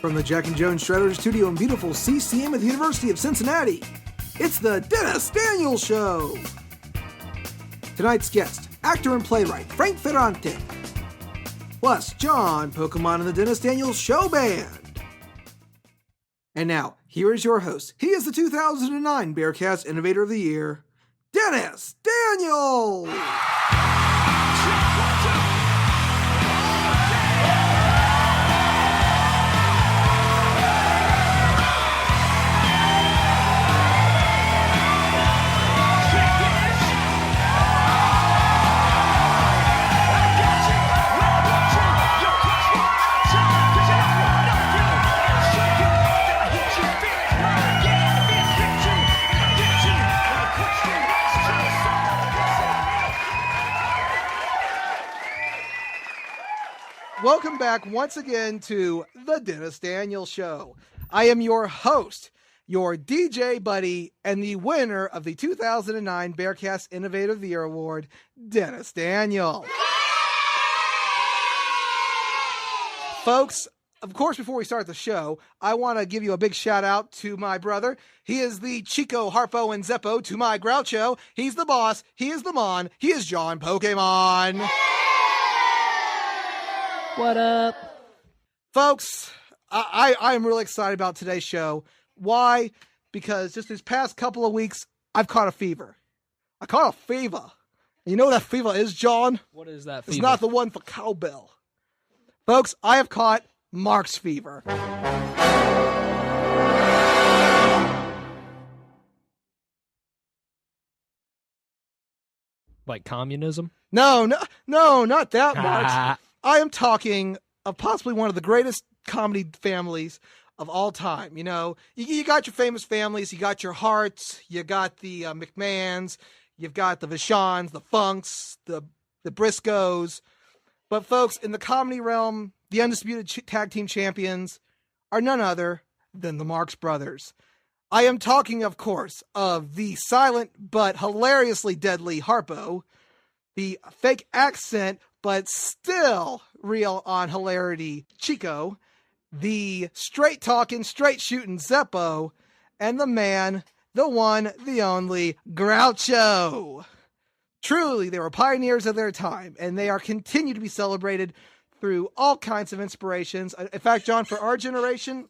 From the Jack and Jones Shredder Studio in beautiful CCM at the University of Cincinnati, it's the Dennis Daniels Show. Tonight's guest, actor and playwright Frank Ferrante, plus John Pokémon and the Dennis Daniels Show Band. And now, here is your host. He is the 2009 Bearcast Innovator of the Year, Dennis Daniels! Welcome back once again to the Dennis Daniels Show. I am your host, your DJ buddy, and the winner of the 2009 Bearcast Innovator of the Year Award, Dennis Daniels. Folks, of course, before we start the show, I want to give you a big shout out to my brother. He is the Chico, Harpo, and Zeppo to my Groucho. He's the boss. He is the Mon. He is John Pokémon. What up? Folks, I'm really excited about today's show. Why? Because just these past couple of weeks, I've caught a fever. I caught a fever. You know what that fever is, John? What is that fever? It's not the one for cowbell. Folks, I have caught Marx fever. Like communism? No, not that much. I am talking of possibly one of the greatest comedy families of all time. You know, you got your famous families, you got your Harts, you got the McMahons, you've got the Vachons, the Funks, the Briscoes. But folks, in the comedy realm, the undisputed tag team champions are none other than the Marx Brothers. I am talking, of course, of the silent but hilariously deadly Harpo, the fake accent but still real on hilarity Chico, the straight talking, straight shooting Zeppo, and the man, the one, the only Groucho. Truly, they were pioneers of their time, and they are continue to be celebrated through all kinds of inspirations. In fact, John, for our generation,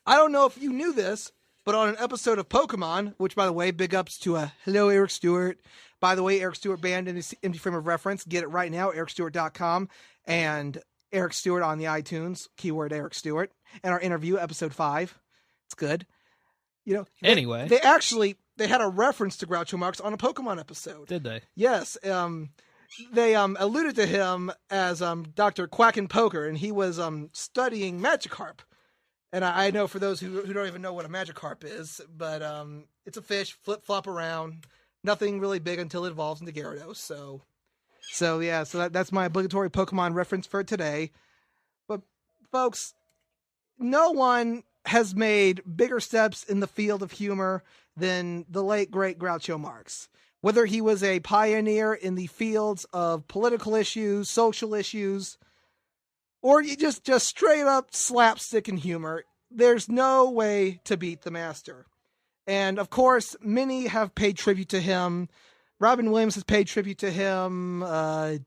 I don't know if you knew this, but on an episode of Pokémon, which, by the way, big ups to hello, Eric Stewart. By the way, Eric Stewart Band in his empty frame of reference. Get it right now, ericstewart.com, and Eric Stewart on the iTunes, keyword Eric Stewart. And our interview, episode 5. It's good. You know. Anyway. They had a reference to Groucho Marx on a Pokemon episode. Did they? Yes. They alluded to him as Dr. Quack and Poker, and he was studying Magikarp. And I know for those who don't even know what a Magikarp is, but it's a fish, flip-flop around. Nothing really big until it evolves into Gyarados. So that's my obligatory Pokemon reference for today. But folks, no one has made bigger steps in the field of humor than the late great Groucho Marx. Whether he was a pioneer in the fields of political issues, social issues, or you just straight up slapstick and humor, there's no way to beat the master. And, of course, many have paid tribute to him. Robin Williams has paid tribute to him. I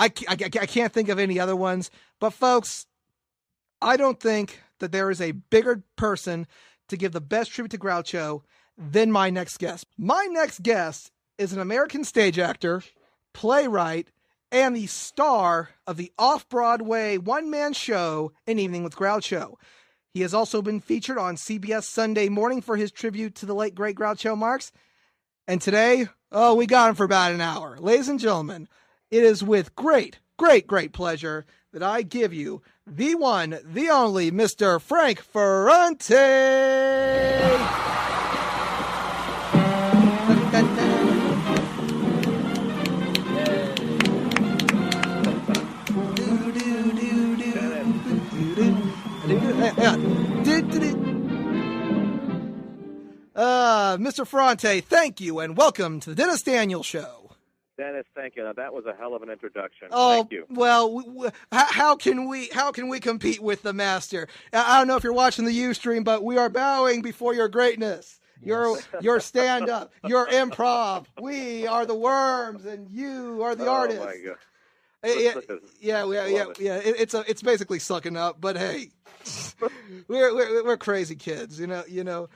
can't think of any other ones. But, folks, I don't think that there is a bigger person to give the best tribute to Groucho than my next guest. My next guest is an American stage actor, playwright, and the star of the off-Broadway one-man show, An Evening with Groucho. He has also been featured on CBS Sunday Morning for his tribute to the late, great Groucho Marx. And today, we got him for about an hour. Ladies and gentlemen, it is with great pleasure that I give you the one, the only, Mr. Frank Ferrante! Mr. Ferrante, thank you and welcome to the Dennis Daniels Show. Dennis, thank you. Now, that was a hell of an introduction. Oh, Thank you. well, how can we compete with the master? I don't know if you're watching the Ustream, but we are bowing before your greatness. Yes. Your stand up, your improv. We are the worms, and you are the artist. Oh my God. Yeah. It's basically sucking up, but hey, we're crazy kids, you know.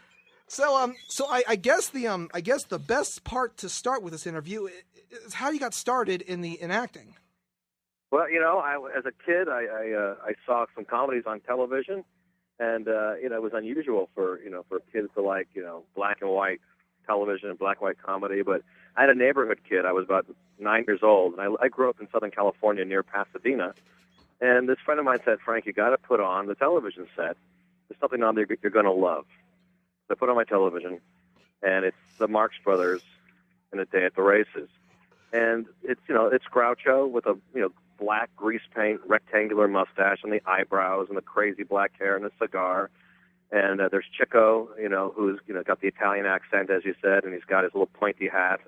So I guess the best part to start with this interview is how you got started in acting. Well, as a kid, I saw some comedies on television, and it was unusual for kids to like black and white television and black and white comedy. But I had a neighborhood kid. I was about 9 years old, and I grew up in Southern California near Pasadena. And this friend of mine said, "Frank, you got to put on the television set. There's something on there you're going to love." So I put on my television, and it's the Marx Brothers in A Day at the Races. And it's Groucho with a black grease paint rectangular mustache and the eyebrows and the crazy black hair and the cigar. And there's Chico, who's got the Italian accent, as you said, and he's got his little pointy hat.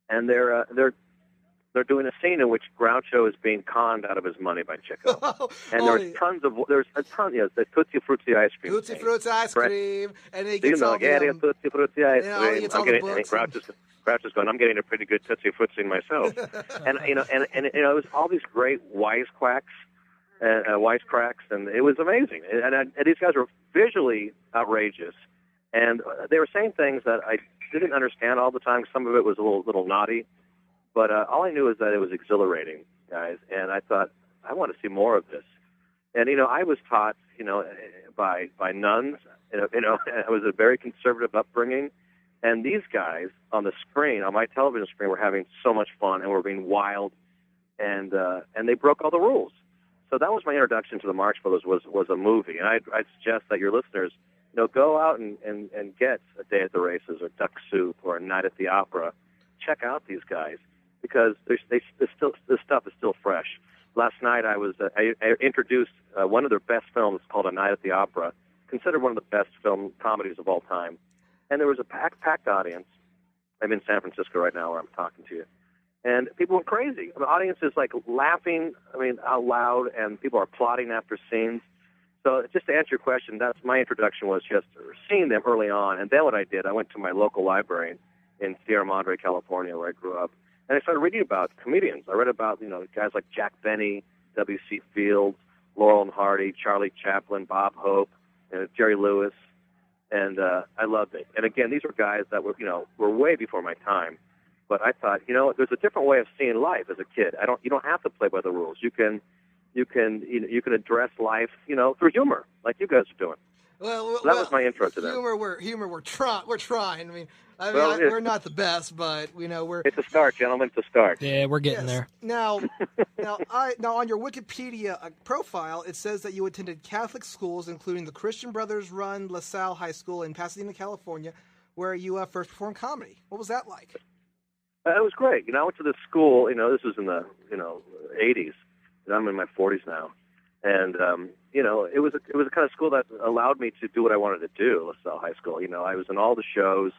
And they're doing a scene in which Groucho is being conned out of his money by Chico. And there's a ton, the Tutti Frutti ice cream. Tutti Frutti ice cream, and he gets all the Tutti Frutti ice cream. Groucho's going, I'm getting a pretty good Tutti Frutti myself. and it was all these great wisecracks, and it was amazing. And these guys were visually outrageous, and they were saying things that I didn't understand all the time. Some of it was a little naughty. But all I knew is that it was exhilarating, guys, and I thought, I want to see more of this. And, I was taught, by nuns, it was a very conservative upbringing, and these guys on the screen, on my television screen, were having so much fun and were being wild, and they broke all the rules. So that was my introduction to the Marx Brothers, was a movie, and I'd suggest that your listeners, go out and get A Day at the Races or Duck Soup or A Night at the Opera. Check out these guys, because this stuff is still fresh. Last night I introduced one of their best films called A Night at the Opera, considered one of the best film comedies of all time. And there was a packed audience. I'm in San Francisco right now where I'm talking to you. And people went crazy. The audience is like laughing, out loud, and people are applauding after scenes. So just to answer your question, that's my introduction, was just seeing them early on. And then what I did, I went to my local library in Sierra Madre, California, where I grew up. And I started reading about comedians. I read about, guys like Jack Benny, W.C. Fields, Laurel and Hardy, Charlie Chaplin, Bob Hope, Jerry Lewis, and I loved it. And again, these were guys that were way before my time. But I thought, there's a different way of seeing life as a kid. You don't have to play by the rules. You can address life, through humor, like you guys are doing. Well, that was my intro to that. We're trying. We're not the best, but we're. It's a start, gentlemen. It's a start. Yeah, we're getting there. Now on your Wikipedia profile, it says that you attended Catholic schools, including the Christian Brothers-run La Salle High School in Pasadena, California, where you first performed comedy. What was that like? It was great. I went to this school. This was in the 80s. And I'm in my 40s now, and it was a kind of school that allowed me to do what I wanted to do. La Salle High School. I was in all the shows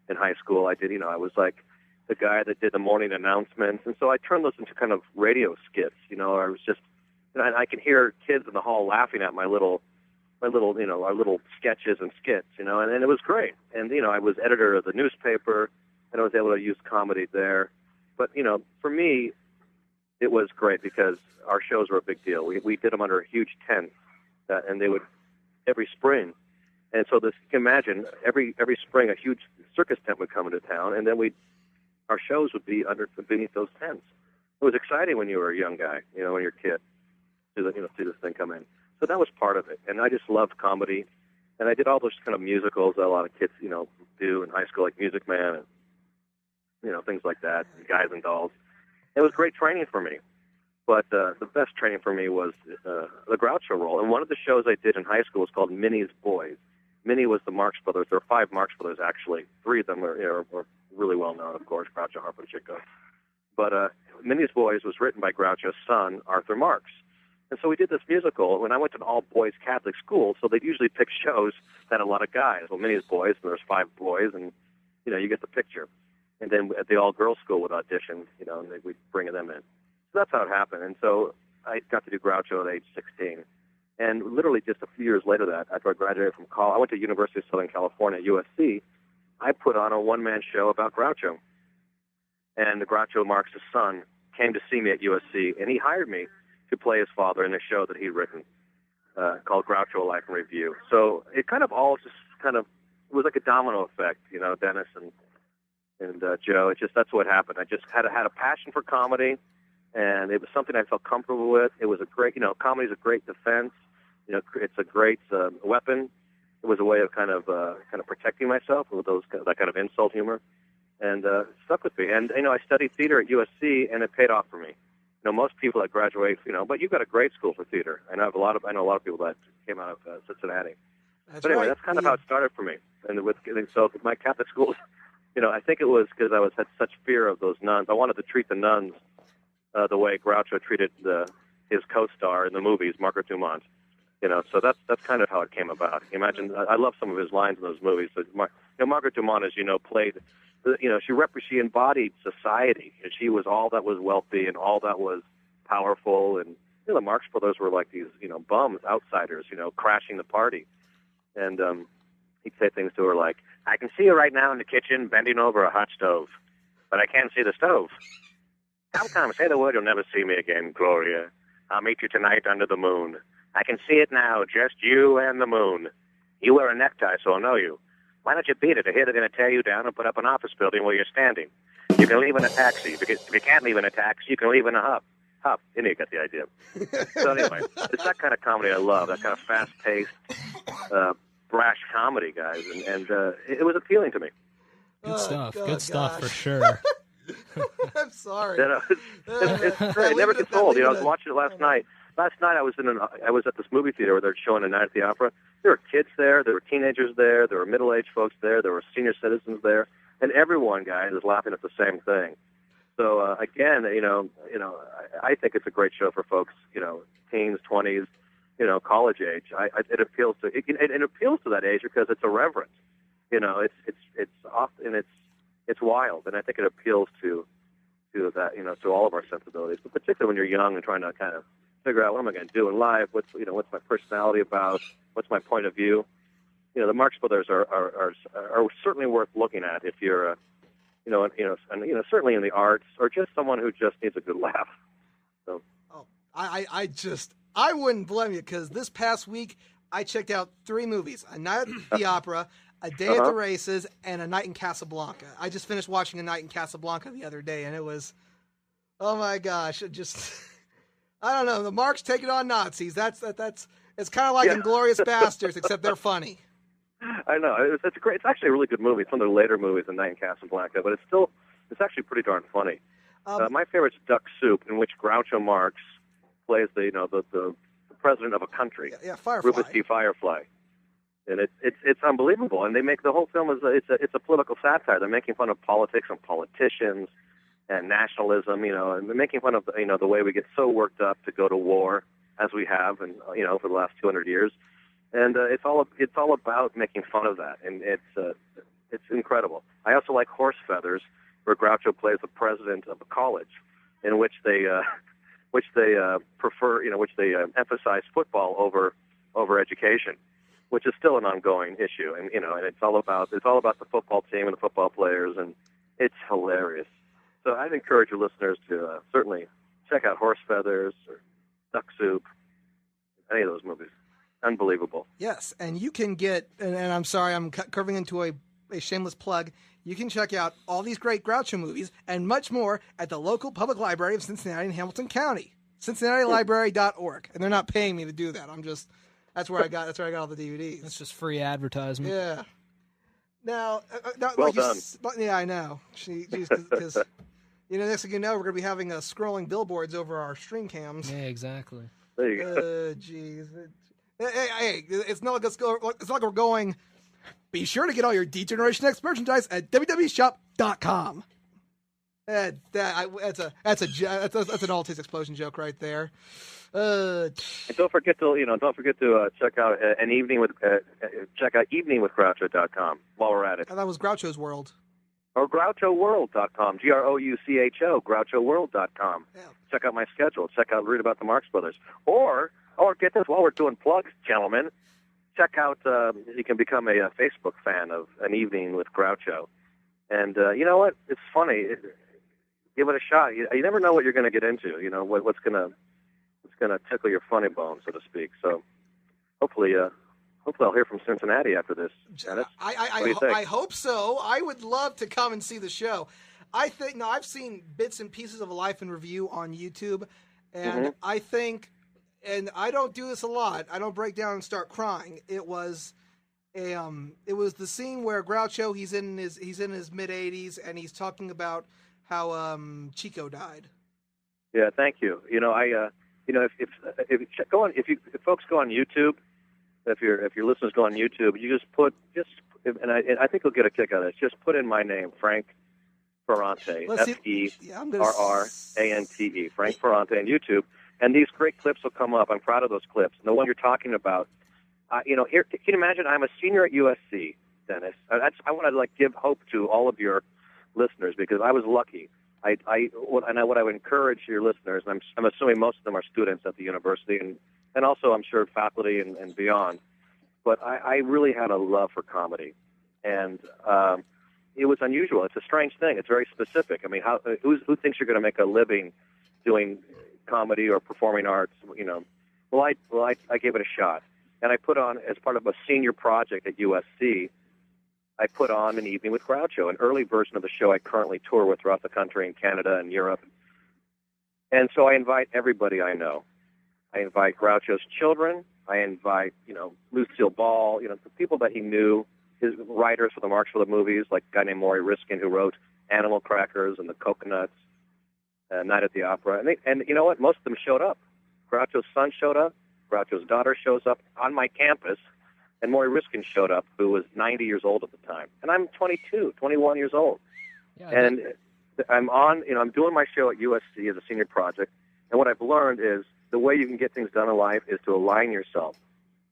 in high school. I did. I was like the guy that did the morning announcements, and so I turned those into kind of radio skits. I was just, I can hear kids in the hall laughing at our little sketches and skits. And it was great. And I was editor of the newspaper, and I was able to use comedy there. But for me, it was great because our shows were a big deal. We did them under a huge tent, and they would every spring. And so you can imagine every spring a huge circus tent would come into town, and then our shows would be beneath those tents. It was exciting when you were a young guy, when you're a kid, to see this thing come in. So that was part of it, and I just loved comedy, and I did all those kind of musicals that a lot of kids do in high school, like Music Man, and things like that, Guys and Dolls. It was great training for me. But the best training for me was the Groucho role. And one of the shows I did in high school was called Minnie's Boys. Minnie was the Marx Brothers. There were 5 Marx Brothers, actually. 3 of them were really well known, of course, Groucho, Harpo, and Chico. But Minnie's Boys was written by Groucho's son, Arthur Marx. And so we did this musical. When I went to an all-boys Catholic school, so they'd usually pick shows that had a lot of guys. Well, Minnie's Boys, and there's 5 boys, and, you get the picture. and then at the all-girls school would audition, and we'd bring them in. So that's how it happened. And so I got to do Groucho at age 16. And literally just a few years later after I graduated from college, I went to University of Southern California, USC. I put on a one-man show about Groucho. And the Groucho Marx's son came to see me at USC, and he hired me to play his father in a show that he'd written called Groucho Life in Review. So it kind of all just it was like a domino effect, Dennis and Joe. That's what happened. I just had a passion for comedy, and it was something I felt comfortable with. It was a great, comedy's a great defense. It's a great weapon. It was a way of kind of protecting myself with that kind of insult humor, and stuck with me. And I studied theater at USC, and it paid off for me. Most people that graduate, but you've got a great school for theater. I know a lot of people that came out of Cincinnati. But anyway, that's kind of how it started for me. And so my Catholic schools, I think it was because I had such fear of those nuns. I wanted to treat the nuns the way Groucho treated his co-star in the movies, Margaret Dumont. So that's kind of how it came about. Imagine, I love some of his lines in those movies. So Margaret Dumont, as played, she embodied society, and she was all that was wealthy and all that was powerful. And the Marx Brothers were like these, bums, outsiders, crashing the party. And he'd say things to her like, "I can see you right now in the kitchen bending over a hot stove, but I can't see the stove. Come, say the word, you'll never see me again, Gloria. I'll meet you tonight under the moon. I can see it now, just you and the moon. You wear a necktie, so I'll know you. Why don't you beat it? I hear they're going to tear you down and put up an office building where you're standing. You can leave in a taxi. If you can't leave in a taxi, you can leave in a huff. You get the idea. So anyway, it's that kind of comedy I love, that kind of fast-paced, brash comedy, guys, and it was appealing to me. Good stuff. God, good stuff gosh. for sure. I'm sorry. It's great. It never gets old. I was watching it last night. Last night I was at this movie theater where they're showing A Night at the Opera. There were kids there, there were teenagers there, there were middle-aged folks there were senior citizens there, and everyone, guys, is laughing at the same thing. So again, I think it's a great show for folks, teens, 20s, college age. It appeals to it appeals to that age because it's irreverent. It's often it's wild, and I think it appeals to that, to all of our sensibilities, but particularly when you're young and trying to kind of figure out what am I going to do in life, what's my personality about, what's my point of view. The Marx Brothers are certainly worth looking at if you're certainly in the arts or just someone who just needs a good laugh. So. Oh, I wouldn't blame you because this past week I checked out 3 movies: A Night at the Opera, A Day at the Races, and A Night in Casablanca. I just finished watching A Night in Casablanca the other day, and it was, oh my gosh, I don't know. The Marx taking on Nazis. It's kind of like Inglourious Bastards, except they're funny. I know. It's great. It's actually a really good movie. It's one of the later movies in Night in Casablanca, but it's actually pretty darn funny. My favorite's Duck Soup, in which Groucho Marx plays the president of a country. Yeah, Firefly. Rufus T. Firefly. And it's unbelievable. And they make the whole film it's a political satire. They're making fun of politics and politicians and nationalism, and they're making fun of the way we get so worked up to go to war as we have, and for the last 200 years. And it's all about making fun of that, and it's incredible. I also like Horse Feathers, where Groucho plays the president of a college, in which they emphasize football over education, which is still an ongoing issue. And and it's all about the football team and the football players, and it's hilarious. So I'd encourage your listeners to certainly check out Horse Feathers or Duck Soup, any of those movies. Unbelievable. Yes, and you can get, and I'm sorry, I'm curving into a shameless plug, you can check out all these great Groucho movies and much more at the local public library of Cincinnati and Hamilton County, cincinnatilibrary.org. And they're not paying me to do that. That's where I got all the DVDs. That's just free advertisement. Yeah. Now, well done. Yeah, I know. Because next thing you know, we're going to be having scrolling billboards over our stream cams. Yeah, exactly. There you go. Jeez. Hey, it's not like we're going. Be sure to get all your D-Generation X merchandise at www.shop.com. That's an all taste explosion joke right there. And don't forget to check out check out eveningwithgroucho.com while we're at it. That was Groucho's World. Or GrouchoWorld.com, GROUCHO, GrouchoWorld.com. Yeah. Check out my schedule. Read about the Marx Brothers. Or get this, while we're doing plugs, gentlemen, check out, you can become a Facebook fan of An Evening with Groucho. And you know what? It's funny. Give it a shot. You never know what you're going to get into, you know, what's going to tickle your funny bone, so to speak. So hopefully I'll hear from Cincinnati after this, Dennis. What do you think? I hope so. I would love to come and see the show. I think, no, I've seen bits and pieces of a Life in Review on YouTube, and I think, and I don't do this a lot, I don't break down and start crying. It was the scene where Groucho, he's in his mid-80s, and he's talking about how Chico died. Yeah, thank you. You know, if folks go on YouTube, if your listeners go on YouTube, you and I think you'll get a kick out of this. Just put in my name, Frank Ferrante, Ferrante, Frank Ferrante on YouTube, and these great clips will come up. I'm proud of those clips. And the one you're talking about, here, can you imagine? I'm a senior at USC, Dennis. I want to give hope to all of your listeners because I was lucky. What I would encourage your listeners, and I'm assuming most of them are students at the university, and also I'm sure faculty and beyond. But I really had a love for comedy, and it was unusual. It's a strange thing. It's very specific. I mean, who thinks you're going to make a living doing comedy or performing arts? You know, well, I gave it a shot, and I put on, as part of a senior project at USC, I put on An Evening with Groucho, an early version of the show I currently tour with throughout the country in Canada and Europe. And so I invite everybody I know. I invite Groucho's children. I invite, Lucille Ball, the people that he knew, his writers for the Marx for the movies, like a guy named Maury Riskin, who wrote Animal Crackers and The Coconuts, Night at the Opera. And you know what? Most of them showed up. Groucho's son showed up. Groucho's daughter shows up on my campus. And Maury Riskin showed up, who was 90 years old at the time. And I'm 21 years old. Yeah, and I'm doing my show at USC as a senior project. And what I've learned is the way you can get things done in life is to align yourself.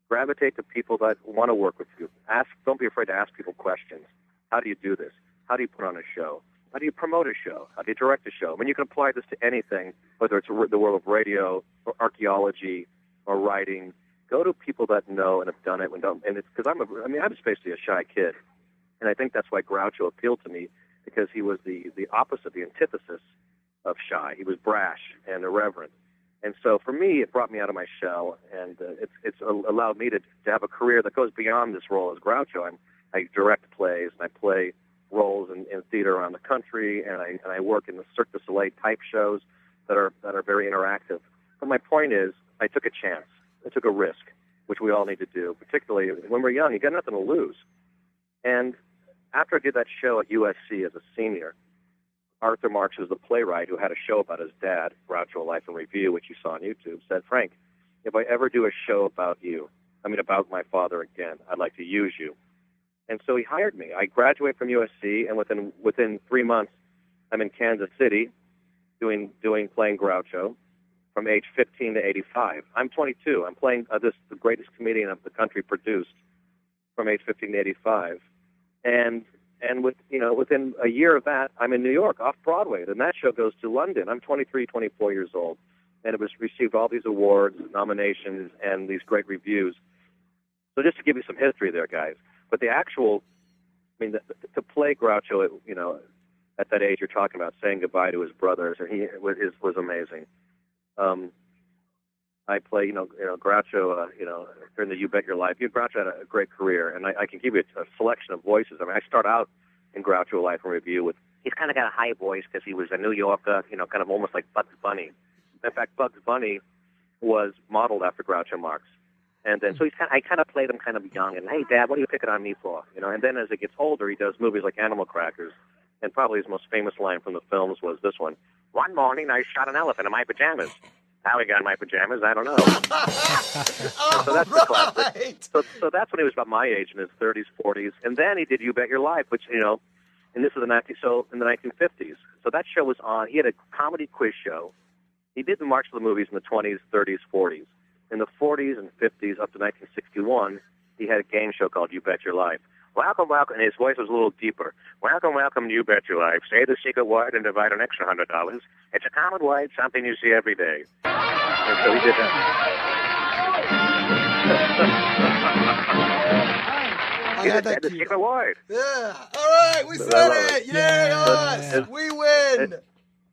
Gravitate to people that want to work with you. Don't be afraid to ask people questions. How do you do this? How do you put on a show? How do you promote a show? How do you direct a show? I mean, you can apply this to anything, whether it's the world of radio or archaeology or writing. Go to people that know and have done it, and it's because I'm basically a shy kid, and I think that's why Groucho appealed to me, because he was the opposite, the antithesis of shy. He was brash and irreverent, and so for me, it brought me out of my shell, and it's allowed me to have a career that goes beyond this role as Groucho. I direct plays and I play roles in theater around the country, and I work in the Cirque du Soleil type shows that are very interactive. But my point is, I took a chance. I took a risk, which we all need to do, particularly when we're young. You got nothing to lose. And after I did that show at USC as a senior, Arthur Marx, who was the playwright who had a show about his dad, Groucho Life in Review, which you saw on YouTube, said, Frank, if I ever do a show about my father again, I'd like to use you. And so he hired me. I graduated from USC, and within 3 months, I'm in Kansas City playing Groucho. From age 15 to 85. I'm 22. I'm playing the greatest comedian of the country produced from age 15 to 85. And within a year of that, I'm in New York, off Broadway. Then that show goes to London. I'm 23, 24 years old. And it received all these awards, nominations, and these great reviews. So just to give you some history there, guys. But the actual, to play Groucho, at that age you're talking about, saying goodbye to his brothers, and was amazing. I play, Groucho, during the You Bet Your Life. Groucho had a great career, and I can give you a selection of voices. I start out in Groucho Life in Review with, he's kind of got a high voice because he was a New Yorker, kind of almost like Bugs Bunny. In fact, Bugs Bunny was modeled after Groucho Marx. And then, so I kind of played him kind of young, and, hey, Dad, what are you picking on me for? And then as it gets older, he does movies like Animal Crackers, and probably his most famous line from the films was this one. One morning, I shot an elephant in my pajamas. How he got in my pajamas, I don't know. So that's the classic. So that's when he was about my age, in his 30s, 40s. And then he did You Bet Your Life, which, and this was in the 1950s. So that show was on. He had a comedy quiz show. He did the Marx for the movies in the 20s, 30s, 40s. In the 40s and 50s, up to 1961, he had a game show called You Bet Your Life. Welcome, welcome. And his voice was a little deeper. Welcome, welcome, you bet your life. Say the secret word and divide an extra $100. It's a common word, something you see every day. And so he did that. I had that the cue. secret word. Yeah. All right, we said it. Yay, us. We win.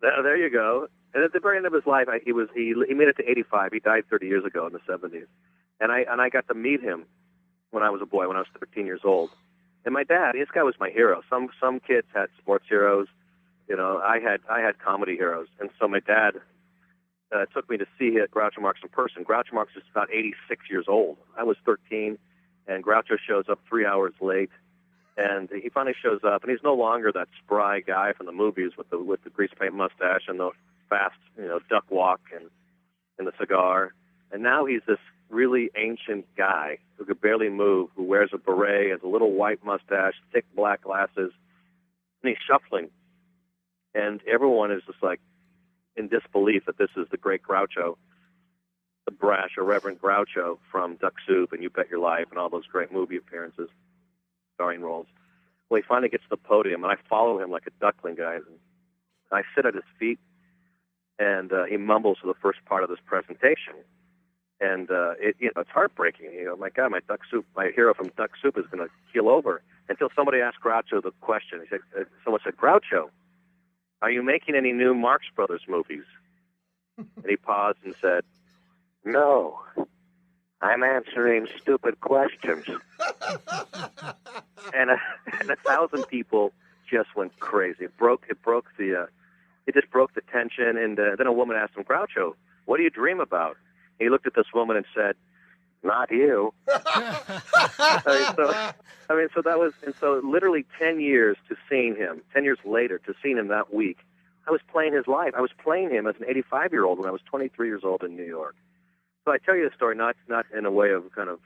There you go. And at the very end of his life, he made it to 85. He died 30 years ago in the 70s. And I got to meet him when I was a boy, when I was 13 years old. And my dad, this guy was my hero. Some kids had sports heroes. You know, I had comedy heroes. And so my dad took me to see Groucho Marx in person. Groucho Marx is about 86 years old. I was 13, and Groucho shows up 3 hours late. And he finally shows up, and he's no longer that spry guy from the movies with the grease paint mustache and the fast, duck walk and the cigar. And now he's this really ancient guy who could barely move, who wears a beret, has a little white mustache, thick black glasses, and he's shuffling. And everyone is just like in disbelief that this is the great Groucho, the brash, irreverent Groucho from Duck Soup and You Bet Your Life and all those great movie appearances, starring roles. Well, he finally gets to the podium, and I follow him like a duckling, guys. And I sit at his feet, and he mumbles for the first part of this presentation. And it's heartbreaking. My God, my hero from Duck Soup is going to keel over until somebody asked Groucho the question. Someone said, Groucho, are you making any new Marx Brothers movies? And he paused and said, no, I'm answering stupid questions. and 1,000 people just went crazy. It just broke the tension. And then a woman asked him, Groucho, what do you dream about? He looked at this woman and said, not you. So literally 10 years to seeing him, 10 years later to seeing him that week, I was playing his life. I was playing him as an 85-year-old when I was 23 years old in New York. So I tell you the story not in a way of kind of,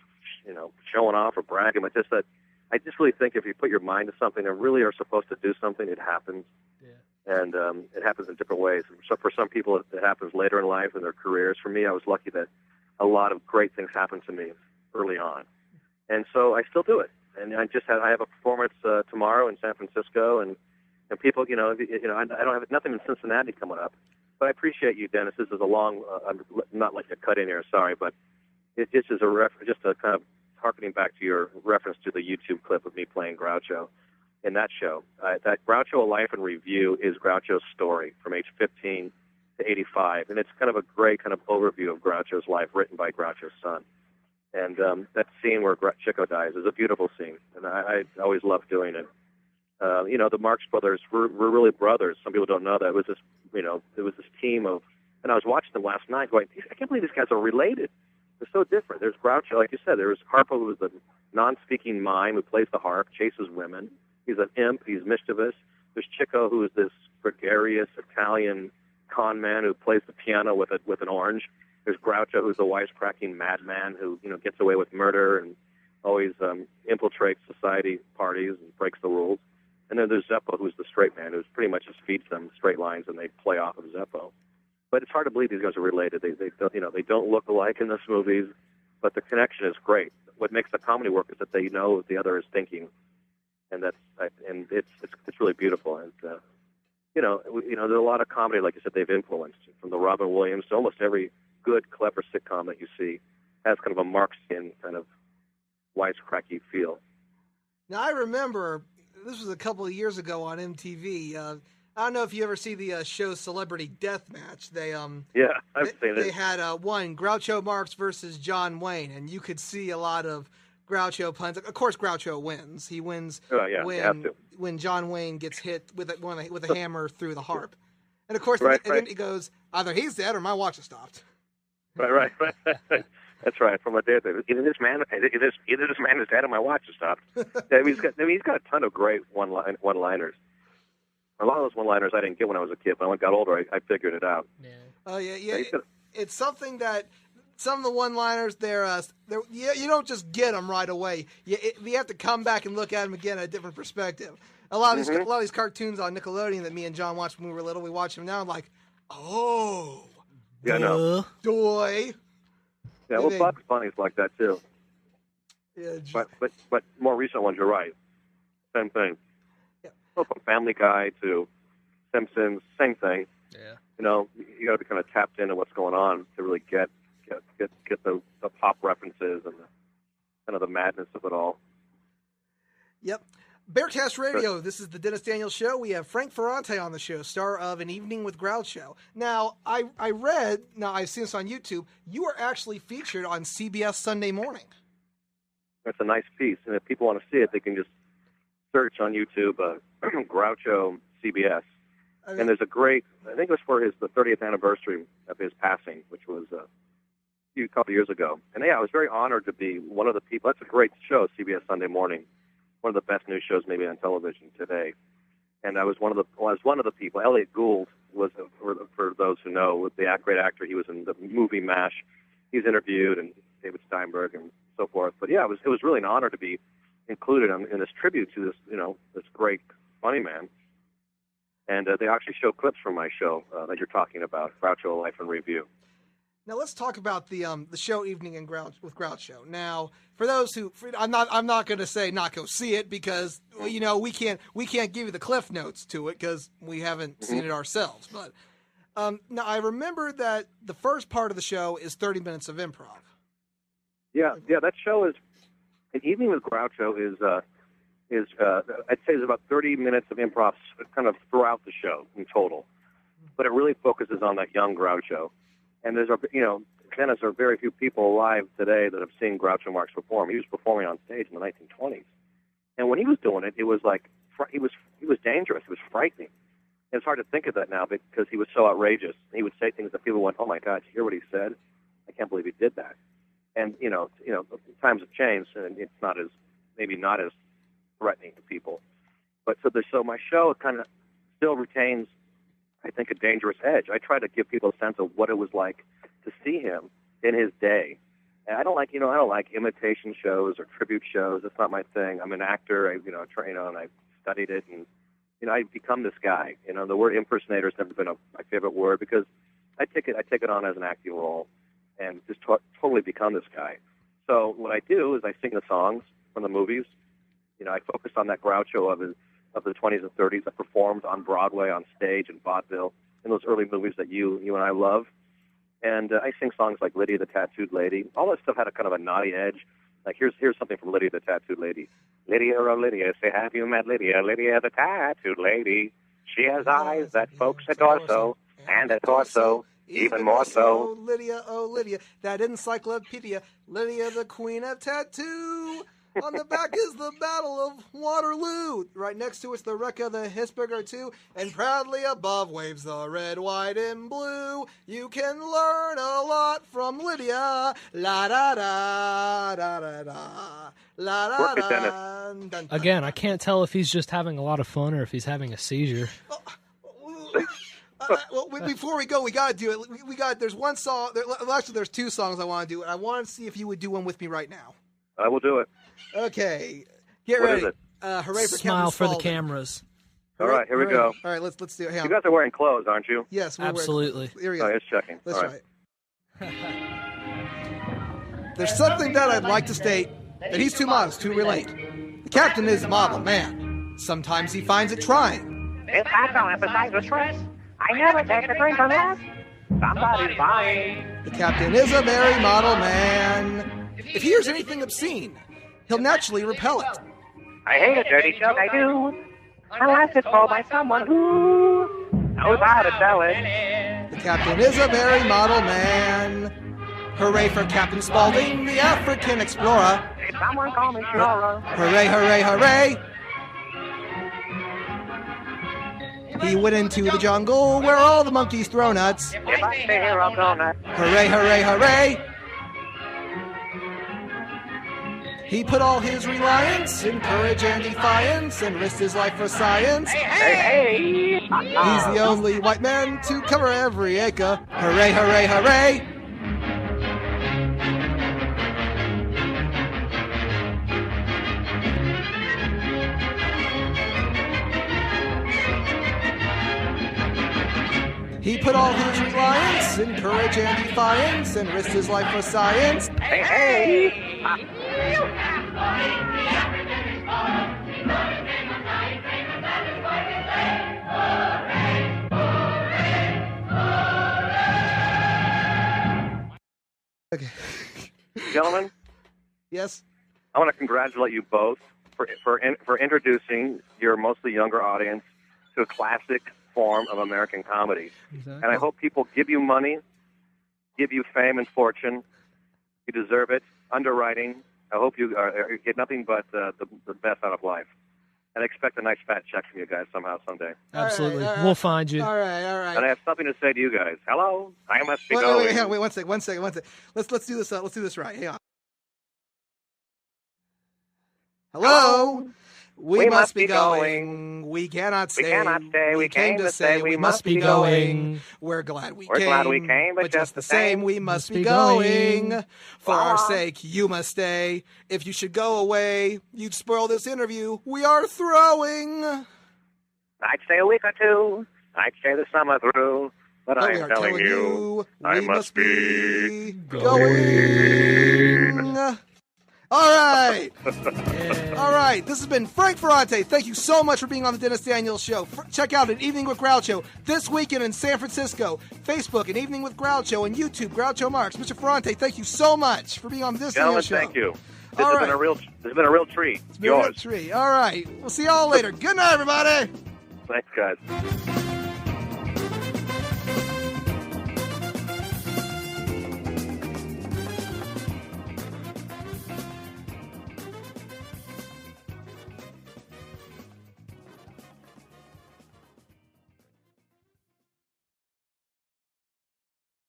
showing off or bragging, but just that I just really think if you put your mind to something and really are supposed to do something, it happens. Yeah. And it happens in different ways. So for some people, it happens later in life in their careers. For me, I was lucky that a lot of great things happened to me early on. And so I still do it. And I have a performance tomorrow in San Francisco, and people, I don't have nothing in Cincinnati coming up. But I appreciate you, Dennis. This is a long, not like a cut in here, sorry, but it just is just a kind of harkening back to your reference to the YouTube clip of me playing Groucho in that show. That Groucho, A Life in Review is Groucho's story from age 15 to 85, and it's kind of a great kind of overview of Groucho's life written by Groucho's son. And that scene where Chico dies is a beautiful scene, and I always love doing it. The Marx Brothers were really brothers. Some people don't know that. It was this team of, and I was watching them last night going, I can't believe these guys are related. They're so different. There's Groucho, like you said. There's Harpo, who's the non-speaking mime who plays the harp, chases women. He's an imp. He's mischievous. There's Chico, who is this gregarious Italian con man who plays the piano with an orange. There's Groucho, who's the wisecracking madman who gets away with murder and always infiltrates society parties and breaks the rules. And then there's Zeppo, who's the straight man, who pretty much just feeds them straight lines, and they play off of Zeppo. But it's hard to believe these guys are related. They don't look alike in this movies, but the connection is great. What makes the comedy work is that they know what the other is thinking, and it's really beautiful. And there's a lot of comedy, like you said, they've influenced, from the Robin Williams to almost every good, clever sitcom that you see has kind of a Marxian kind of wisecracky feel. Now I remember. This was a couple of years ago on MTV. I don't know if you ever see the show Celebrity Deathmatch. I've seen it. They had one Groucho Marx versus John Wayne, and you could see a lot of Groucho puns. Of course, Groucho wins. He wins when John Wayne gets hit with a hammer through the harp, and of course, then he goes, either he's dead or my watch has stopped. Right. That's right. From a day, either this man is dead or my watch has stopped. He's got a ton of great one-liners. A lot of those one-liners I didn't get when I was a kid. When I got older, I figured it out. Yeah. Oh yeah. It's something that some of the one-liners you don't just get them right away. You have to come back and look at them again at a different perspective. A lot of these cartoons on Nickelodeon that me and John watched when we were little, we watch them now. I'm like, oh, yeah, no, doy. Yeah, well, Bugs Bunny's like that too. Yeah, but more recent ones, you're right. Same thing. Yeah. Well, from Family Guy to Simpsons, same thing. Yeah. You know, you got to be kind of tapped into what's going on to really get the pop references and kind of the madness of it all. Yep. Bearcast Radio, this is the Dennis Daniels Show. We have Frank Ferrante on the show, star of An Evening with Groucho. Now, I've seen this on YouTube, you are actually featured on CBS Sunday Morning. It's a nice piece, and if people want to see it, they can just search on YouTube, Groucho CBS. And there's a great, I think it was for the 30th anniversary of his passing, which was a couple years ago. And yeah, I was very honored to be one of the people. That's a great show, CBS Sunday Morning. One of the best news shows maybe on television today. And I was one of the people. Elliot Gould was, for those who know, the great actor. He was in the movie MASH. He's interviewed, and David Steinberg and so forth. But yeah, it was really an honor to be included in this tribute to this great funny man. And they actually show clips from my show that you're talking about, Groucho Life in Review. Now let's talk about the show Evening with Groucho. Now, for those who, I'm not going to say not go see it because we can't give you the cliff notes to it because we haven't seen it ourselves. But now I remember that the first part of the show is 30 minutes of improv. Yeah, that show is An Evening with Groucho is I'd say there's about 30 minutes of improv kind of throughout the show in total, but it really focuses on that young Groucho. And Dennis, there are very few people alive today that have seen Groucho Marx perform. He was performing on stage in the 1920s, and when he was doing it, it was like he was dangerous. It was frightening. And it's hard to think of that now because he was so outrageous. He would say things that people went, "Oh my God, did you hear what he said? I can't believe he did that." And times have changed, and it's not as threatening to people. But so my show kind of still retains, I think, a dangerous edge. I try to give people a sense of what it was like to see him in his day. And I don't like imitation shows or tribute shows. It's not my thing. I'm an actor. I and I studied it, and I've become this guy. The word impersonator has never been my favorite word because I take it on as an acting role and just totally become this guy. So what I do is I sing the songs from the movies. I focused on that Groucho of the 20s and 30s that performed on Broadway, on stage, and vaudeville, in those early movies that you and I love. And I sing songs like Lydia the Tattooed Lady. All that stuff had a kind of a naughty edge. Like, here's something from Lydia the Tattooed Lady. Lydia, oh Lydia, say, have you met Lydia? Lydia the Tattooed Lady. She has eyes that folks adore so, and a torso even more so. Oh Lydia, that encyclopedia. Lydia, the Queen of Tattoo. On the back is the Battle of Waterloo. Right next to it's the wreck of the Hesburger 2. And proudly above waves the red, white, and blue. You can learn a lot from Lydia. La da da da da da. La da da. Again, I can't tell if he's just having a lot of fun or if he's having a seizure. Well, before we go, we got to do it. There's one song. Actually, there's two songs I want to do. I want to see if you would do one with me right now. I will do it. Okay, get what ready. Is it? Hooray for Smile Captain for the Spaulding. cameras. All right, here we go. All right, let's do it. Hang on. You guys are wearing clothes, aren't you? Yes, we're absolutely. Here we go. Oh, just checking. Let's All try it. There's something that I'd like to state that he's too modest to relate. The captain is a model man. Sometimes he finds it trying. If I don't emphasize with stress, I never take a drink unless somebody's buying. The captain is a very model man. If he hears anything obscene, he'll naturally repel it. I hate a dirty joke, I do, unless it's told by someone who knows how to tell it. The captain is a very model man. Hooray for Captain Spaulding, the African explorer. Hey, someone call me Flora. Hooray, hooray, hooray. He went into the jungle where all the monkeys throw nuts. If I stay here, I'll go nuts. Hooray, hooray, hooray. He put all his reliance in courage and defiance and risked his life for science. Hey. He's the only white man to cover every acre. Hooray, hooray, hooray. He put all his reliance in courage and defiance and risked his life for science. Hey. Okay. Gentlemen, Yes. I want to congratulate you both for introducing your mostly younger audience to a classic form of American comedy. Exactly. And I hope people give you money, give you fame and fortune. You deserve it. Underwriting. I hope you get nothing but the best out of life. And expect a nice fat check from you guys somehow someday. Absolutely. All right. We'll find you. All right. And I have something to say to you guys. Hello, I must be going. Wait, one second. Let's do this. Let's do this right. Hang on. Hello. We must be going. We cannot stay. We cannot stay. We We came came to say we must be going. We're glad we We're came. glad we came, but just the same, we must be going. For our sake, you must stay. If you should go away, you'd spoil this interview we are throwing. I'd stay a week or two. I'd stay the summer through. But But we I'm are telling you, I we must be going. All right. Yeah. All right. This has been Frank Ferrante. Thank you so much for being on the Dennis Daniels Show. Check out an Evening with Groucho this weekend in San Francisco. Facebook, an Evening with Groucho, and YouTube, Groucho Marx. Mr. Ferrante, thank you so much for being on the Dennis Gentlemen, Daniels Show. thank you. This All has been right. a real treat. It's been a real Yours. treat. All right. We'll see y'all later. Good night, everybody. Thanks, guys.